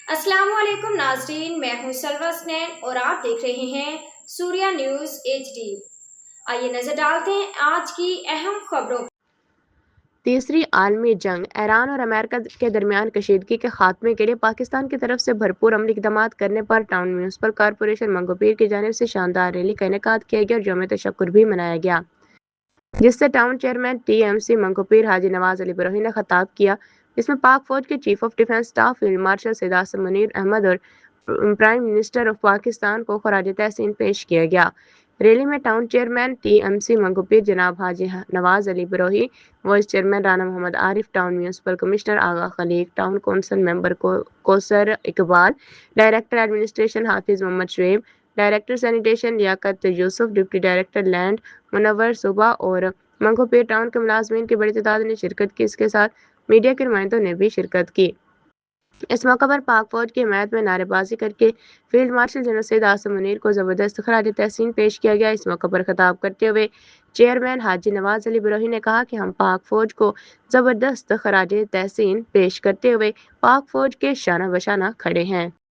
अस्सलाम वालेकुम नाजरीन, मैं हूं सलवा स्नैन और आप देख रहे हैं सूर्या न्यूज़ HD। आइए नजर डालते हैं आज की अहम खबरों पर। तीसरी आलमी जंग ईरान और अमेरिका के दरमियान कशीदगी के खात्मे के लिए पाकिस्तान की तरफ से भरपूर अमली इक़दाम करने पर टाउन म्यूनसिपल कॉरपोरेशन मंगोपीर की जानिब से शानदार रैली का इनेकाद किया गया और यौम तशक्कुर भी मनाया गया, जिससे town chairman TMC Manghopir Haji Nawaz Ali Brohi ने खिताब किया। इसमें पाक फौज के chief of defence staff field marshal Syed Asim Munir Ahmed और प्राइम मिनिस्टर ऑफ पाकिस्तान को खराज तहसीन पेश किया गया। रैली में टाउन चेयरमैन TMC मंगोपीर जनाब हाजी Nawaz Ali Brohi, vice chairman Rana Mohammad Arif, town municipal commissioner Agha Khaliq, town council member Kausar Iqbal, director administration Hafiz Mohammad Shoaib, director sanitation Liaquat Yousuf, deputy director land Munawar सुबह और मंगोपीर टाउन के मुलाजमीन की बड़ी तादाद ने शिरकत की। इसके साथ मीडिया के नुमाइंदों ने भी शिरकत की। इस मौके पर पाक फौज की हिमायत में नारेबाजी करके field marshal general Syed Asim Munir को जबरदस्त खराज तहसीन पेश किया गया। इस मौके पर खिताब करते हुए चेयरमैन हाजी नवाज अली बरोही ने कहा कि हम पाक फौज को जबरदस्त खराज तहसीन पेश करते हुए पाक फौज के शाना बशाना खड़े हैं।